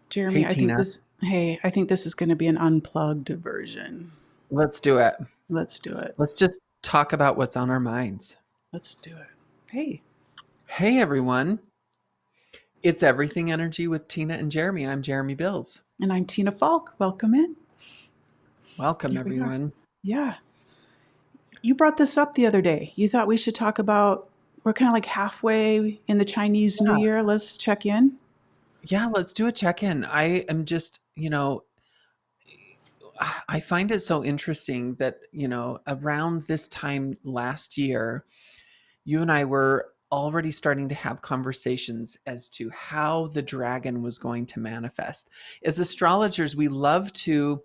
Hey, Jeremy, Tina, I think this is going to be an unplugged version. let's do it. Let's do it. Let's just talk about what's on our minds. Let's do it. Hey, Hey, everyone. It's Everything Energy with Tina and Jeremy. I'm Jeremy Bills. and I'm Tina Falk. Welcome in. Welcome, Here we are. everyone. Yeah. You brought this up the other day. You thought we should talk about, we're kind of like halfway in the Chinese New Yeah. Year. Let's check in. Yeah, let's do a check in. I am just, I find it so interesting that, around this time last year, you and I were already starting to have conversations as to how the dragon was going to manifest. As astrologers, we love to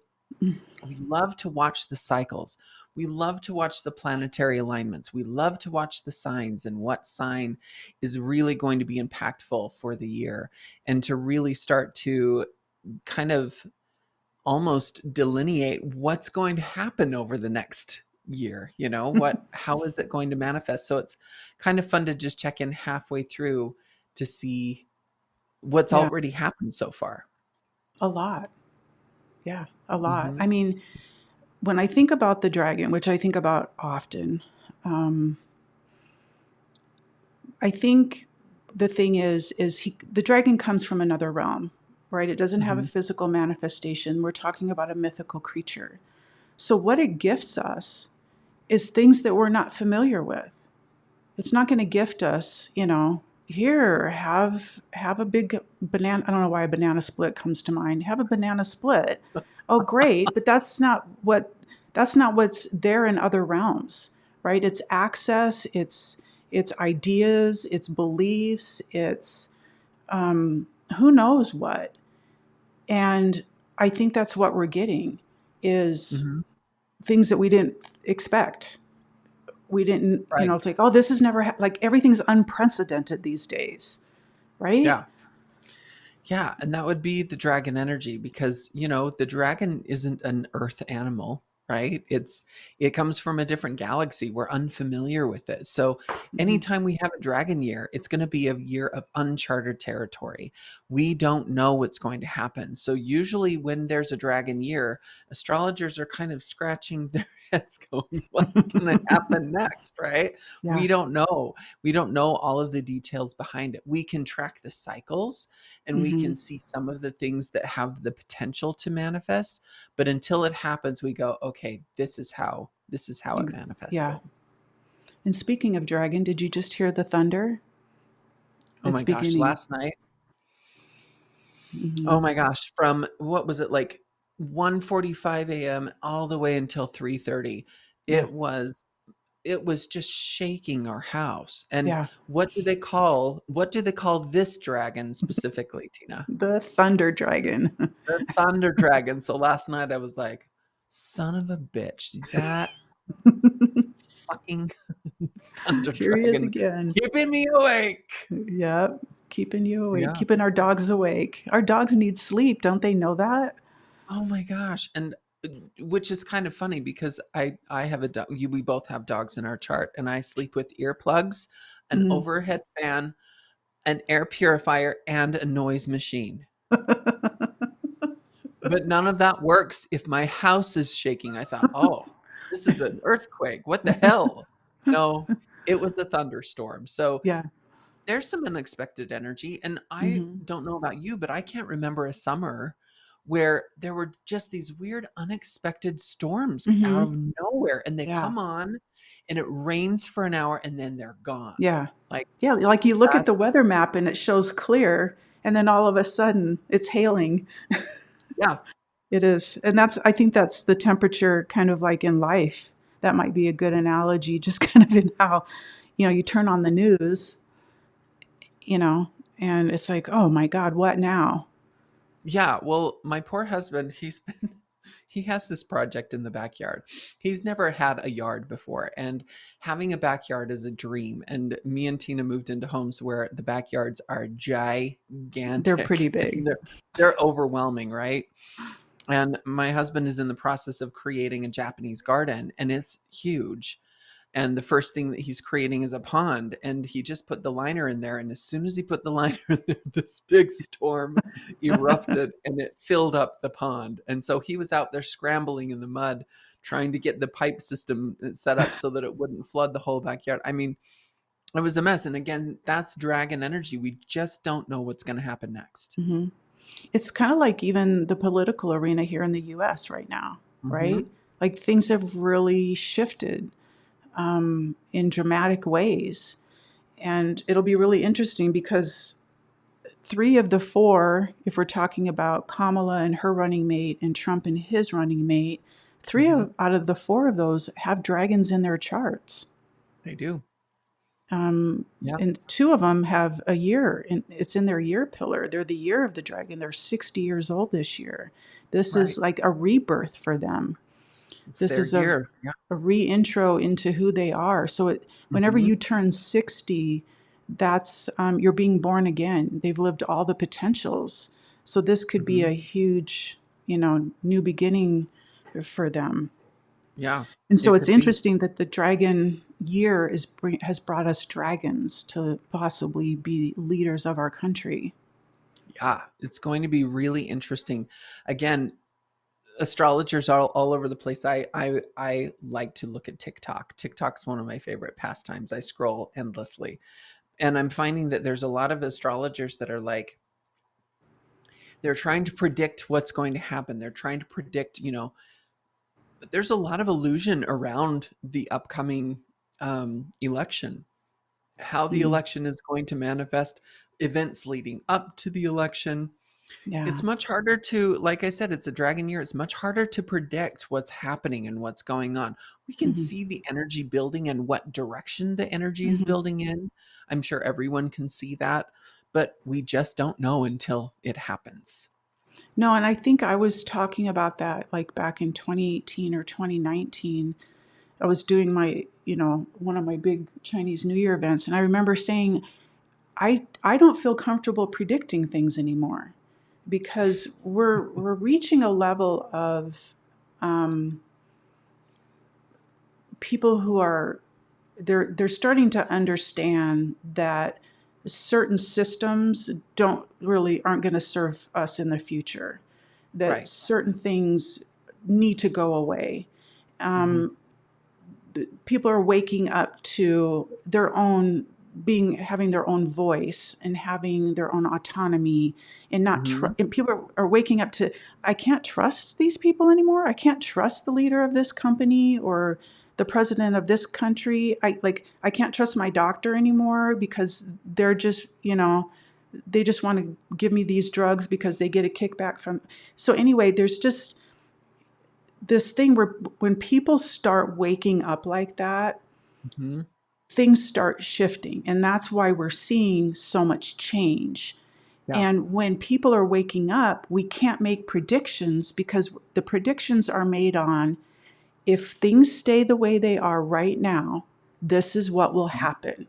watch the cycles. We love to watch the planetary alignments. We love to watch the signs and what sign is really going to be impactful for the year, and to really start to kind of almost delineate what's going to happen over the next year. How is it going to manifest? So it's kind of fun to just check in halfway through to see what's Yeah, already happened so far. a lot. Yeah, a lot. Hmm. I mean, when I think about the dragon, which I think about often, um, I think the thing is the dragon comes from another realm, right? It doesn't have a Hmm. physical manifestation. We're talking about a mythical creature. So what it gifts us is things that we're not familiar with. It's not going to gift us, here, have a big banana. I don't know why a banana split comes to mind. Have a banana split. Oh, great, but that's not what's there in other realms, right? It's access, it's ideas, it's beliefs, it's who knows what. And I think that's what we're getting is Hmm. things that we didn't expect. We didn't, Right. it's like, oh, this is never like everything's unprecedented these days, right? Yeah. Yeah, and that would be the dragon energy, because, the dragon isn't an earth animal, right? It comes from a different galaxy. We're unfamiliar with it. So Hmm. anytime we have a dragon year, it's going to be a year of uncharted territory. We don't know what's going to happen. So usually when there's a dragon year, astrologers are kind of scratching their heads going, what's going to happen next, right? Yeah. We don't know. We don't know all of the details behind it. We can track the cycles, and we Hmm. can see some of the things that have the potential to manifest, but until it happens we go, okay, this is how it Yeah. manifested. And speaking of dragon, did you just hear the thunder? Oh It's my gosh, beginning. last night, Hmm. oh my gosh, from what was it, like 1:45 a.m. all the way until 3:30, Yeah. it was just shaking our house. And Yeah. what do they call this dragon specifically, Tina? The thunder dragon. The thunder dragon. So last night I was like, son of a bitch, that fucking thunder Here he is dragon again. keeping me awake. Yep. Keeping you awake, Yeah. keeping our dogs awake. Our dogs need sleep. Don't they know that? Oh my gosh. And which is kind of funny, because I have a dog. We both have dogs in our chart, and I sleep with earplugs, an Mhm. overhead fan, an air purifier, and a noise machine. But none of that works if my house is shaking. I thought, oh, this is an earthquake. What the hell? No, it was a thunderstorm. So Yeah. there's some unexpected energy. And I Hmm. don't know about you, but I can't remember a summer where there were just these weird, unexpected storms out Hmm. of nowhere. And they Yeah. come on and it rains for an hour and then they're gone. Yeah. Like Yeah. Like you look at that. the weather map and it shows clear, and then all of a sudden it's hailing. Yeah. It is. And I think that's the temperature kind of like in life. That might be a good analogy, just kind of in how, you turn on the news, you know, and it's like, oh my God, what now? Yeah, well, my poor husband, he has this project in the backyard. He's never had a yard before, and having a backyard is a dream. And me and Tina moved into homes where the backyards are They're pretty gigantic big. and they're overwhelming, right? And my husband is in the process of creating a Japanese garden, and it's huge. and the first thing that he's creating is a pond, and he just put the liner in there, and as soon as he put the liner in there, this big storm erupted and it filled up the pond. And so he was out there scrambling in the mud trying to get the pipe system set up so that it wouldn't flood the whole backyard. I mean, it was a mess. And again, that's dragon energy. We just don't know what's going to happen next. Mhm. It's kind of like even the political arena here in the US right now, right? Hmm. Like things have really shifted in dramatic ways. And it'll be really interesting because three of the four, if we're talking about Kamala and her running mate and Trump and his running mate, Hmm. out of the four of those have dragons in their charts. They do. Um, Yeah. and two of them have a year, and it's in their year pillar. They're the year of the dragon. They're 60 years old this year. This is Right. like a rebirth for them. It's This their is year. Yeah. a reintro into who they are. So whenever Hmm. you turn 60, that's you're being born again. They've lived all the potentials. So this could be Hmm. a huge, new beginning for them. Yeah. And so It it's could be. interesting that the dragon year has brought us dragons to possibly be leaders of our country. Yeah. It's going to be really interesting. Again, astrologers are all over the place. I like to look at TikTok. TikTok's one of my favorite pastimes. I scroll endlessly. And I'm finding that there's a lot of astrologers that are like, they're trying to predict what's going to happen. They're trying to predict, but there's a lot of illusion around the upcoming election, how the Mm, election is going to manifest, events leading up to the election. It's yeah. much harder to, like I said, it's a dragon year. It's much harder to predict what's happening and what's going on. We can Hmm. see the energy building and what direction the energy is Hmm. building in. I'm sure everyone can see that, but we just don't know until it happens. No, and I think I was talking about that like back in 2018 or 2019. I was doing one of my big Chinese New Year events, and I remember saying, I don't feel comfortable predicting things anymore because we're reaching a level of um, people who are they're starting to understand that certain systems aren't going to serve us in the future, that Right. certain things need to go away. Hmm. um, People are waking up to their own being having their own voice and having their own autonomy, and not Hmm. and people are waking up to, I can't trust these people anymore. I can't trust the leader of this company or the president of this country. I can't trust my doctor anymore because they're just, they just want to give me these drugs because they get a kickback from. So anyway, there's just this thing where when people start waking up like that, Hmm. things start shifting. And that's why we're seeing so much change. Yeah. And when people are waking up, we can't make predictions because the predictions are made on, if things stay the way they are right now, this is what will Mhm. happen.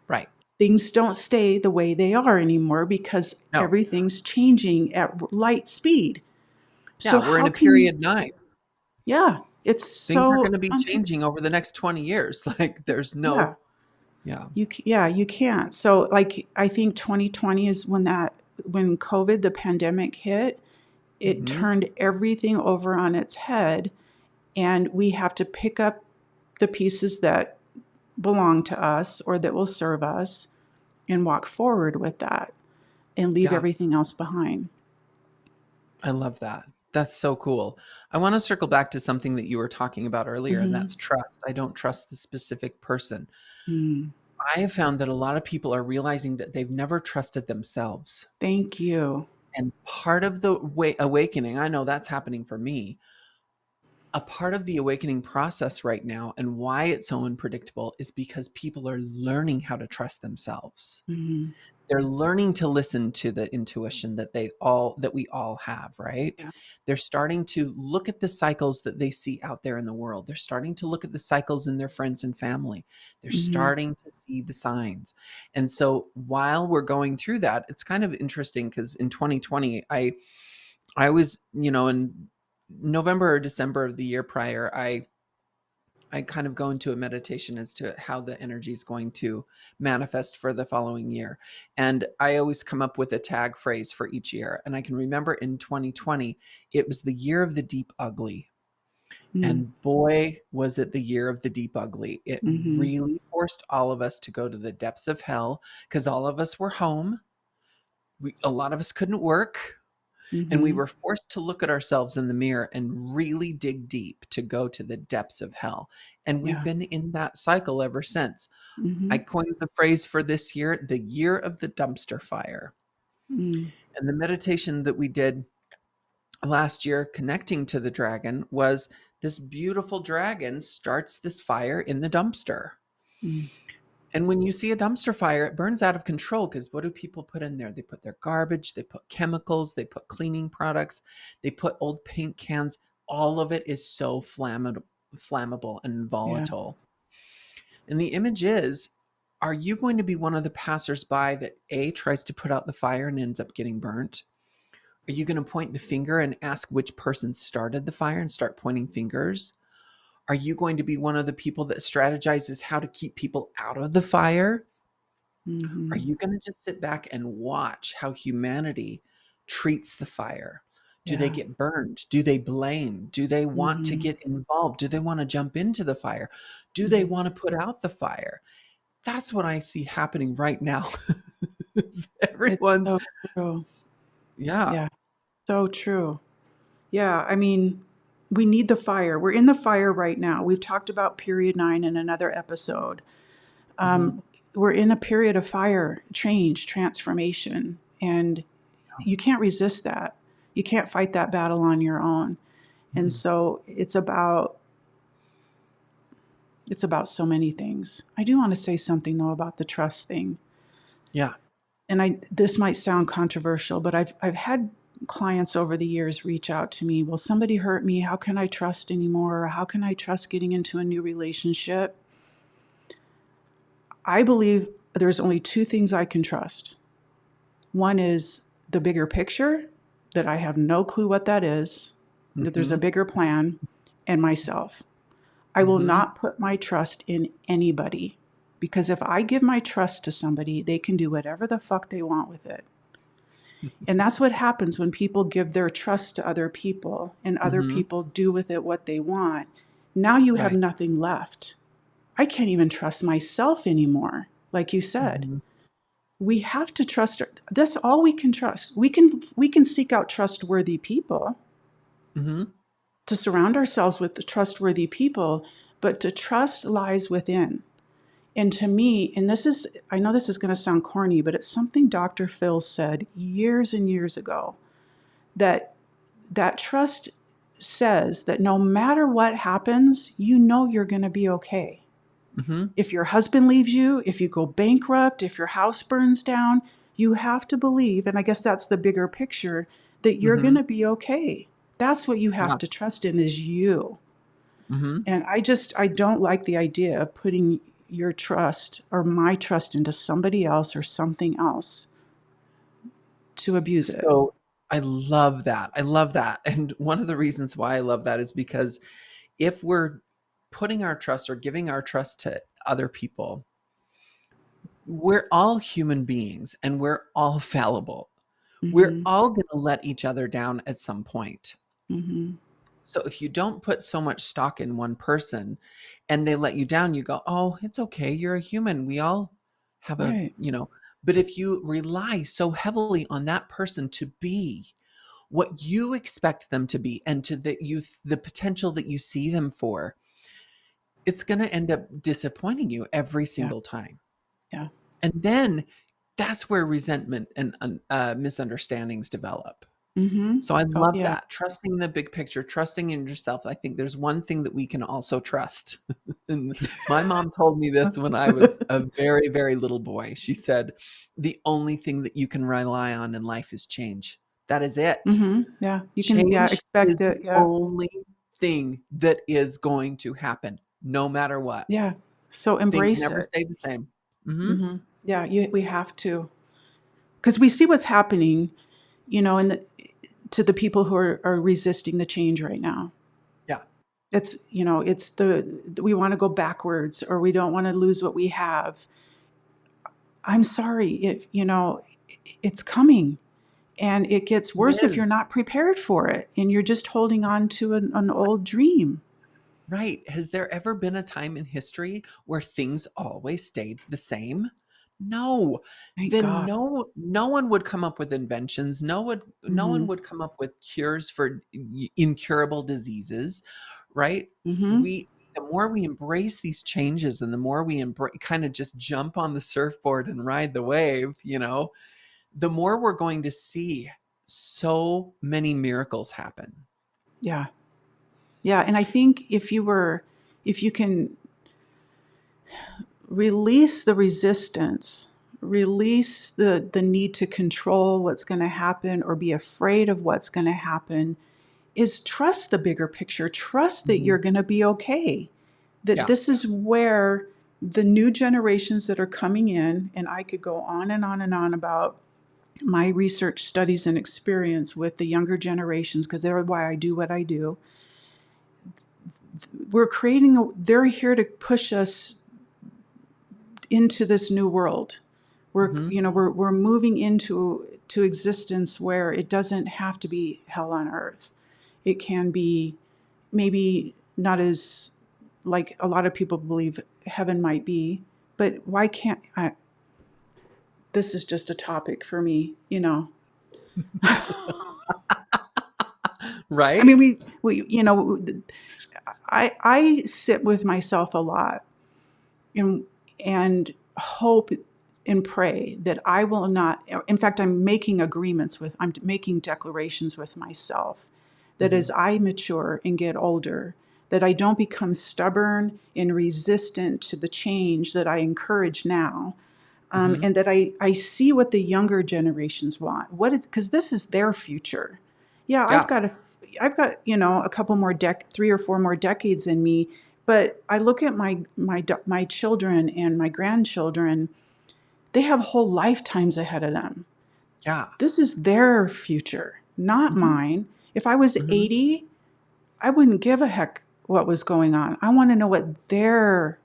Right. Things don't stay the way they are anymore because No. everything's changing at light speed. Yeah. So We're in how a can you, period nine. yeah, it's Things are going so to be changing over the next 20 years. Like there's yeah. no, yeah. Yeah, you can't. So like I think 2020 is when COVID, the pandemic hit, it Hmm. turned everything over on its head, and we have to pick up the pieces that belong to us or that will serve us and walk forward with that and leave Yeah. everything else behind. I love that. That's so cool. I want to circle back to something that you were talking about earlier, and Mhm. that's trust. I don't trust the specific person. Mm. I have found that a lot of people are realizing that they've never trusted themselves. Thank you. And part of the awakening, I know that's happening for me. A part of the awakening process right now and why it's so unpredictable is because people are learning how to trust themselves. Mhm. They're learning to listen to the intuition that we all have, right? Yeah. They're starting to look at the cycles that they see out there in the world. They're starting to look at the cycles in their friends and family. They're Mhm. starting to see the signs. And so while we're going through that, it's kind of interesting because in 2020, I was, in November or December of the year prior, I I kind of go into a meditation as to how the energy is going to manifest for the following year. And I always come up with a tag phrase for each year. And I can remember in 2020, it was the year of the deep ugly. Mm. And boy, was it the year of the deep ugly. It Mhm. really forced all of us to go to the depths of hell because all of us were home. A lot of us couldn't work. And we Mhm. were forced to look at ourselves in the mirror and really dig deep to go to the depths of hell. And we've Yeah. been in that cycle ever since. I Mhm. coined the phrase for this year, the year of the dumpster fire. Mm. And the meditation that we did last year connecting to the dragon was this beautiful dragon starts this fire in the dumpster. Mm. And when you see a dumpster fire, it burns out of control because what do people put in there? They put their garbage, they put chemicals, they put cleaning products, they put old paint cans. All of it is so flammable and Yeah. volatile. And the image is, are you going to be one of the passersby that A, tries to put out the fire and ends up getting burnt? Are you going to point the finger and ask which person started the fire and start pointing fingers? Are you going to be one of the people that strategizes how to keep people out of the fire? Are Mhm. you going to just sit back and watch how humanity treats the fire? Do they Yeah. get burned? Do they blame? Do they want to Mhm. get involved? Do they want to jump into the fire? Do they Mhm. want to put out the fire? That's what I see happening right now. It's Everyone's, so true. yeah. Yeah. So true. Yeah, I mean, we need the fire. We're in the fire right now. We've talked about period 9 in another episode. Hmm. We're in a period of fire, change, transformation, and you can't resist that. You can't fight that battle on your own. And Hmm. so it's about so many things. I do want to say something though about the trust thing. Yeah. And this might sound controversial, but I've had clients over the years reach out to me, well, somebody hurt me, how can I trust anymore? Or how can I trust getting into a new relationship? I believe there's only two things I can trust. One is the bigger picture, that I have no clue what that is, that there's a Hmm. bigger plan, and myself. I will Hmm. not put my trust in anybody, because if I give my trust to somebody, they can do whatever the fuck they want with it. And that's what happens when people give their trust to other people and other Hmm. people do with it what they want. Now you have Right. nothing left. I can't even trust myself anymore. Like you said, Hmm. we have to trust. That's all we can trust. We can seek out trustworthy people Hmm. to surround ourselves with the trustworthy people, but to trust lies within. And to me, and this is, I know this is going to sound corny, but it's something Dr. Phil said years and years ago, that that trust says that no matter what happens, you know you're going to be okay. Hmm. If your husband leaves you, if you go bankrupt, if your house burns down, you have to believe, and I guess that's the bigger picture, that you're going Hmm. to be okay. That's what you have Yeah. to trust in, is you. Hmm. And I don't like the idea of putting your trust or my trust into somebody else or something else to abuse it. So I love that. I love that. And one of the reasons why I love that is because if we're putting our trust or giving our trust to other people, we're all human beings and we're all fallible. We're Mhm. all going to let each other down at some point. Mhm. So if you don't put so much stock in one person and they let you down, you go, "Oh, it's okay. You're a human. We all have a, Right. but if you rely so heavily on that person to be what you expect them to be and to the potential that you see them for, it's going to end up disappointing you every Yeah. single time. Yeah. And then that's where resentment and misunderstandings develop. Mhm. So I Oh, love yeah. that. Trusting the big picture, trusting in yourself. I think there's one thing that we can also trust. And my mom told me this when I was a very, very little boy. She said, the only thing that you can rely on in life is change. That is it. Mhm. Yeah. You can, yeah, Change is expect the it. Yeah. only thing that is going to happen, no matter what. Yeah. So Things embrace never it. stay the same. Hmm. Mhm. Yeah, we have to. Because we see what's happening, in the to the people who are resisting the change right now. Yeah. It's, it's we want to go backwards, or we don't want to lose what we have. I'm sorry, if, it's coming, and it gets It worse if you're is. not prepared for it and you're just holding on to an old dream. Right. Has there ever been a time in history where things always stayed the same? No. Thank Then God. no one would come up with inventions. No one Mhm. would come up with cures for incurable diseases, right? Mhm. We The more we embrace these changes and the more we embrace, kind of just jump on the surfboard and ride the wave, the more we're going to see so many miracles happen. Yeah. Yeah, and I think if you can release the resistance, release the need to control what's going to happen or be afraid of what's going to happen, is trust the bigger picture, trust that you're Mhm. going to be okay. That Yeah. this is where the new generations that are coming in, and I could go on and on and on about my research studies and experience with the younger generations, because they're why I do what I do. They're here to push us into this new world. Mhm. We're moving into existence where it doesn't have to be hell on earth. It can be maybe not as, like a lot of people believe heaven might be, but why can't I? This is just a topic for me. I mean, Right? I sit with myself a lot, and hope and pray that I will not. In fact, I'm making declarations with myself that as Mhm. I mature and get older, that I don't become stubborn and resistant to the change that I encourage now, Mhm. and that I see what the younger generations want. What is, because this is their future. Yeah, Yeah. I've got a couple more 3 or 4 more decades in me, but I look at my children and my grandchildren. They have whole lifetimes ahead of them. Yeah. This is their future, not Mhm. mine. If I was Mhm. 80, I wouldn't give a heck what was going on. I want to know where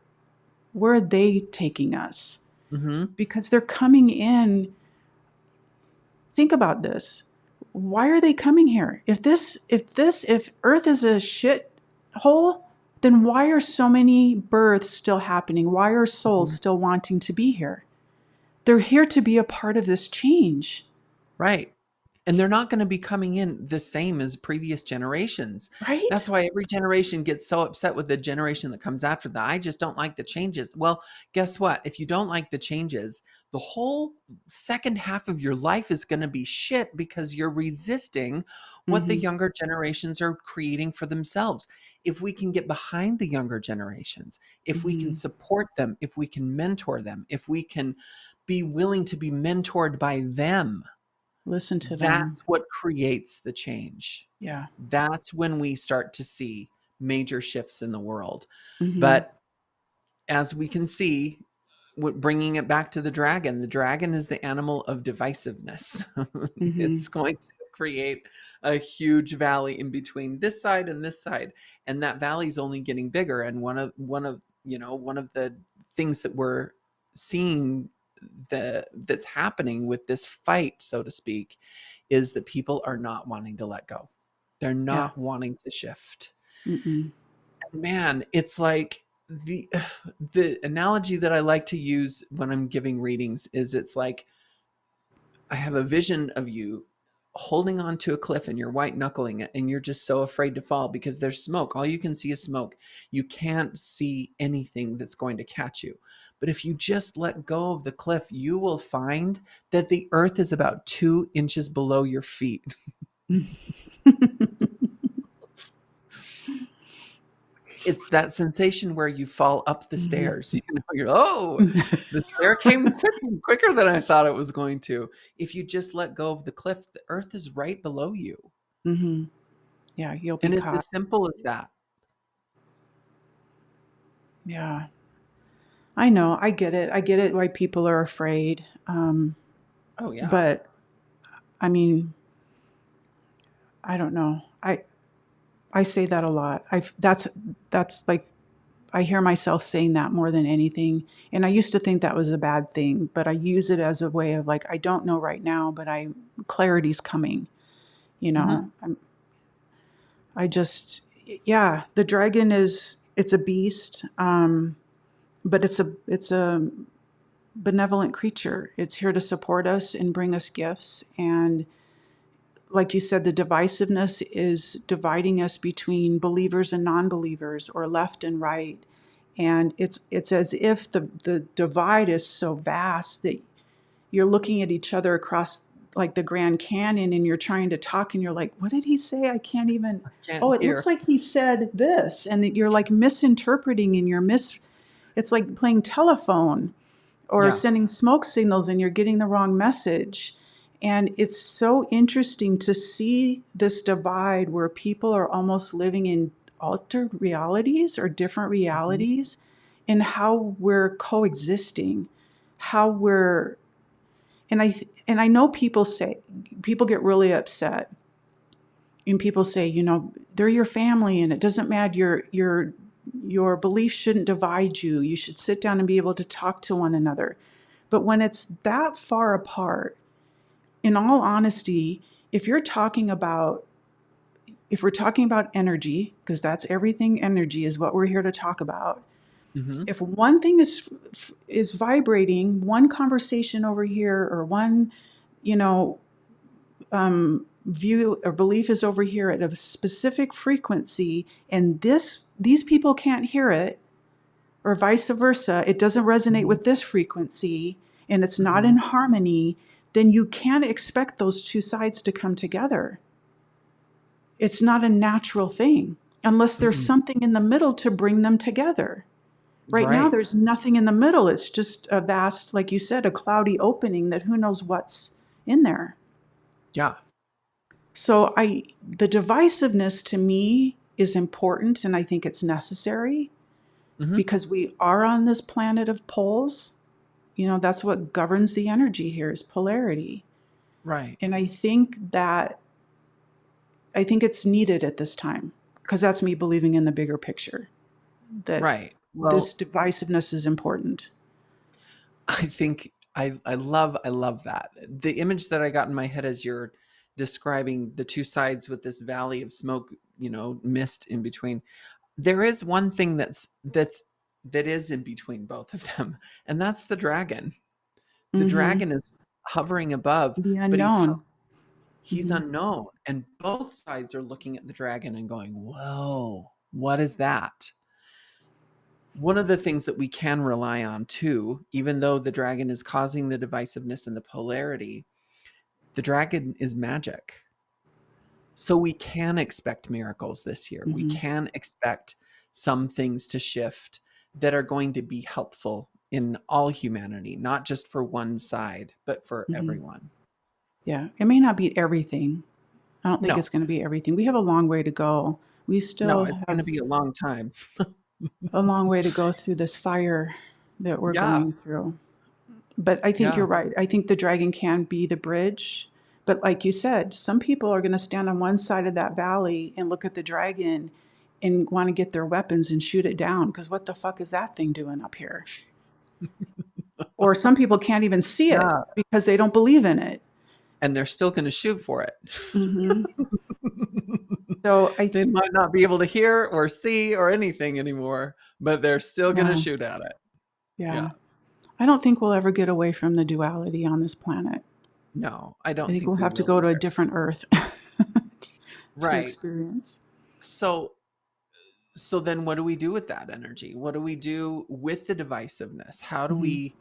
are they taking us, Mhm. because they're coming in. Think about this. Why are they coming here? If Earth is a shit hole, then why are so many births still happening? Why are souls Mhm. still wanting to be here? They're here to be a part of this change, Right. And they're not gonna be coming in the same as previous generations. That's right? why every generation gets so upset with the generation that comes after them. "I just don't like the changes." Well, guess what? If you don't like the changes, the whole second half of your life is gonna be shit because you're resisting what the Mm-hmm. younger generations are creating for themselves. If we can get behind the younger generations, if we can Mm-hmm. support them, if we can mentor them, if we can be willing to be mentored by them, Listen to them. that's what creates the change. Yeah. That's when we start to see major shifts in the world. Mm-hmm. But as we can see, bringing it back to the dragon is the animal of divisiveness. Mm-hmm. It's going to create a huge valley in between this side and this side, and that valley is only getting bigger. And one of the things that we're seeing that's happening with this fight, so to speak, is that people are not wanting to let go. They're Yeah. not wanting to shift. Mm-mm. Man, it's like the the analogy that I like to use when I'm giving readings is it's like I have a vision of you holding on to a cliff and you're white knuckling it and you're just so afraid to fall because there's smoke. All you can see is smoke. You can't see anything that's going to catch you. But if you just let go of the cliff, you will find that the earth is about 2 inches below your feet. It's that sensation where you fall up the Mm-hmm. stairs. You're, oh, the stair came quicker than I thought it was going to. If you just let go of the cliff, the earth is right below you. Mm-hmm. Yeah, you'll be And it's caught. as simple as that. Yeah. I know. I get it. I get it why people are afraid. Oh, yeah. But I mean, I don't know. I say that a lot. That's like I hear myself saying that more than anything. And I used to think that was a bad thing, but I use it as a way of like, I don't know right now, but clarity's coming, you Mhm. know. I just, yeah, the dragon it's a beast, but it's a benevolent creature. It's here to support us and bring us gifts. And like you said, the divisiveness is dividing us between believers and non-believers, or left and right. And it's as if the divide is so vast that you're looking at each other across like the Grand Canyon, and you're trying to talk, and you're like, what did he say? I can't even. Can't Oh, it looks hear. like he said this, and you're like misinterpreting, and it's like playing telephone or Yeah. sending smoke signals, and you're getting the wrong message. And it's so interesting to see this divide where people are almost living in altered realities or different Mhm. realities, and how we're coexisting, how we're and I know people get really upset, and people say, they're your family, and it doesn't matter, your beliefs shouldn't divide you. You should sit down and be able to talk to one another. But when it's that far apart, in all honesty, if you're talking about if we're talking about energy, because that's everything, energy is what we're here to talk about. Mhm. If one thing is vibrating, one conversation over here, or one, you know, view or belief is over here at a specific frequency, and these people can't hear it, or vice versa, it doesn't resonate Mhm. with this frequency, and it's not in Mhm. harmony, then you can't expect those two sides to come together. It's not a natural thing unless there's Mm-mm. something in the middle to bring them together. Right now, Right. there's nothing in the middle. It's just a vast, like you said, a cloudy opening that who knows what's in there. Yeah. So the divisiveness to me is important, and I think it's necessary Mhm. because we are on this planet of poles. That's what governs the energy here is polarity. Right. And I think it's needed at this time, because that's me believing in the bigger picture that Right. this Well, divisiveness is important. I think I love that. The image that I got in my head as you're describing the two sides with this valley of smoke, mist in between. There is one thing that is in between both of them, and that's the dragon. The Hmm. dragon is hovering above, The but unknown. he's Hmm. unknown, and both sides are looking at the dragon and going, "Whoa, what is that?" One of the things that we can rely on too, even though the dragon is causing the divisiveness and the polarity, the dragon is magic. So we can expect miracles this year. We Hmm. can expect some things to shift that are going to be helpful in all humanity, not just for one side, but for Hmm. everyone. Yeah, it may not be everything. I don't think No, it's going to be everything. We have a long way to go. We no, still it's going to have be a long time. a long way to go through this fire that we're Yeah, going through. But I think yeah. you're right. I think the dragon can be the bridge. But like you said, some people are going to stand on one side of that valley and look at the dragon and want to get their weapons and shoot it down, because what the fuck is that thing doing up here? Or some people can't even see it Yeah, because they don't believe in it. and they're still going to shoot for it. Hmm. So They might not be able to hear or see or anything anymore, but they're still going to yeah, shoot at it. Yeah. yeah. I don't think we'll ever get away from the duality on this planet. No, I I don't think we'll think we have to will go to a either. different Earth to Right. experience. So so then what do we do with that energy? What do we do with the divisiveness? Hmm.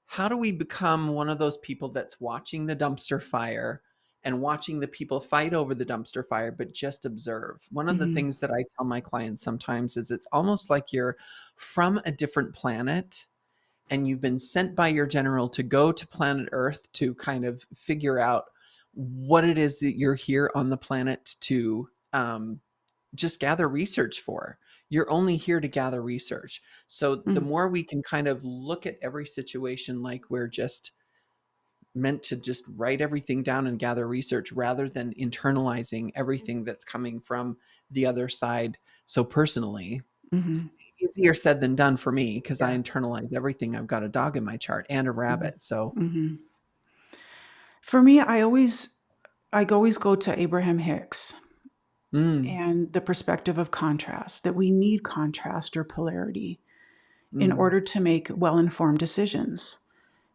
How do we become one of those people that's watching the dumpster fire and watching the people fight over the dumpster fire, but just observe? One of the Hmm. things that I tell my clients sometimes is it's almost like you're from a different planet and you've been sent by your general to go to planet Earth to kind of figure out what it is that you're here on the planet to just gather research for. You're only here to gather research. So the Mm. more we can kind of look at every situation like we're just meant to just write everything down and gather research rather than internalizing everything that's coming from the other side so personally. Mhm. Easier said than done for me because I Yeah. internalize everything. I've got a dog in my chart and a Mhm. rabbit. So, Mhm. For me, I always go to Abraham Hicks mm, and the perspective of contrast, that we need contrast or polarity in mm, order to make well-informed decisions.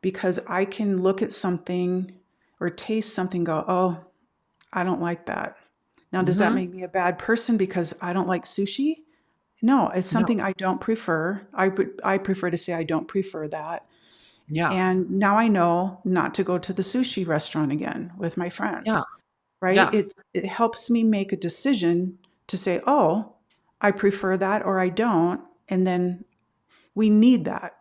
Because I can look at something or taste something, go, oh, I don't like that. Now, does that hmm, make me a bad person because I don't like sushi? No, it's no, something I don't prefer. I prefer to say I don't prefer that. yeah, And now I know not to go to the sushi restaurant again with my yeah, friends, right? yeah, It helps me make a decision to say, oh, I prefer that or I don't. And then we need that,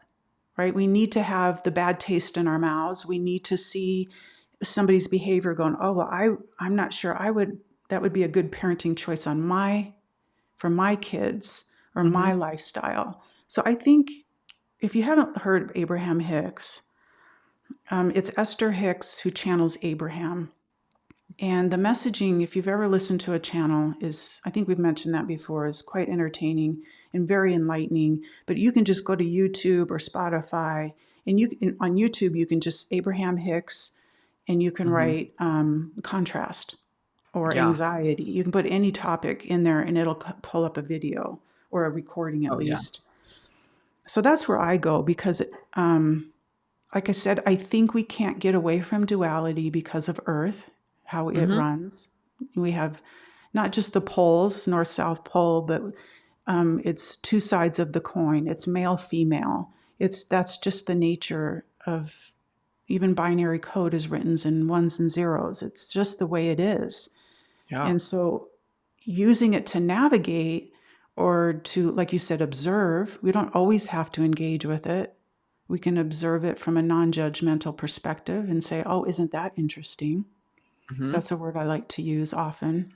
right? We need to have the bad taste in our mouths. We need to see somebody's behavior going, oh, well, I'm not sure that would be a good parenting choice for my kids or hmm, my lifestyle. So I think if you haven't heard of Abraham Hicks, it's Esther Hicks who channels Abraham. And the messaging, if you've ever listened to a channel, is, I think we've mentioned that before, is quite entertaining and very enlightening. But you can just go to YouTube or Spotify, and on YouTube you can just Abraham Hicks, and you can hmm, write contrast or yeah, anxiety. You can put any topic in there, and it'll pull up a video or a recording at oh yeah, least. So that's where I go because like I said, I think we can't get away from duality because of Earth, how it hmm, runs. We have not just the poles, north south pole, but it's two sides of the coin. It's male, female. That's just the nature of even binary code is written in ones and zeros. It's just the way it is. yeah, And so using it to navigate or to, like you said, observe, we don't always have to engage with it. We can observe it from a non judgmental perspective and say, oh, isn't that interesting? hmm, That's a word I like to use often,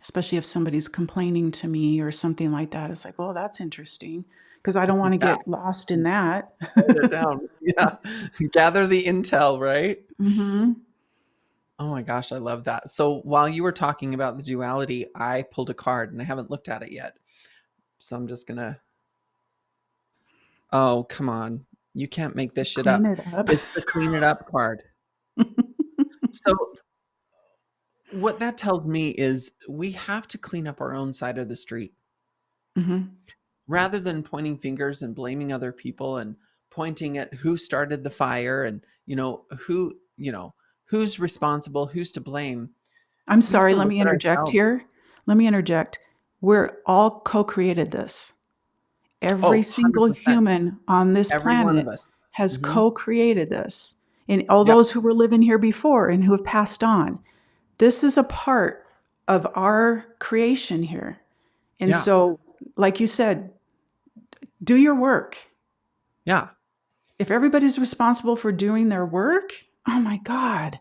especially if somebody's complaining to me or something like that. It's like, oh, that's interesting because I don't want to yeah, get lost in that. write it down, yeah, gather the intel, right? Mm-hmm. Oh my gosh, I love that. So while you were talking about the duality, I pulled a card and I haven't looked at it yet. So I'm just gonna. Oh, come on. You can't make this shit Clean up. it up. It's the clean it up card. So what that tells me is we have to clean up our own side of the street Mm-hmm. rather than pointing fingers and blaming other people and pointing at who started the fire and, who's responsible, who's to blame. I'm We have sorry, to let look me at interject ourselves. here. Let me interject. We're all co created this. Oh, Every single 100%. human on this Every one of planet us. has Mhm. co created this. And all Yep. those who were living here before and who have passed on, this is a part of our creation here. And Yeah. so, like you said, do your work. Yeah. If everybody's responsible for doing their work, oh my God,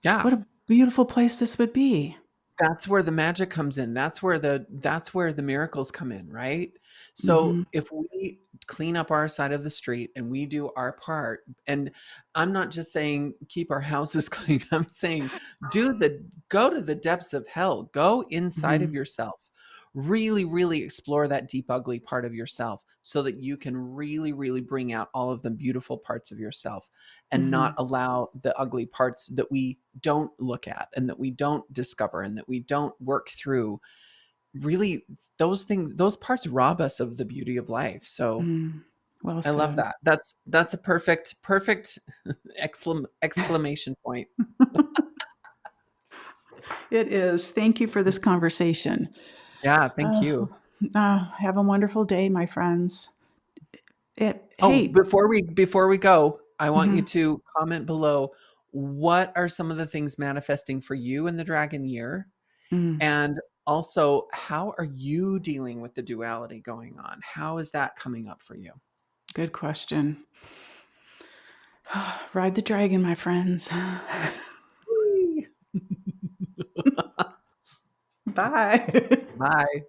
Yeah. what a beautiful place this would be. That's where the magic comes in. That's where the miracles come in, right? So Hmm. if we clean up our side of the street and we do our part, and I'm not just saying keep our houses clean, I'm saying go to the depths of hell, go inside of Hmm. yourself, really, really explore that deep, ugly part of yourself so that you can really, really bring out all of the beautiful parts of yourself and not Hmm. allow the ugly parts that we don't look at and that we don't discover and that we don't work through. Really, those parts rob us of the beauty of life. So Mm. Well I love said. that. That's a perfect exclamation point. It is. Thank you for this conversation. Yeah, thank Uh, you. have a wonderful day, my friends. Oh, Hey, before we go, I want you mhm, to comment below what are some of the things manifesting for you in the dragon year. mm, And also, how are you dealing with the duality going on? How is that coming up for you? good question. Ride the dragon, my friends. Whee! Bye. Bye.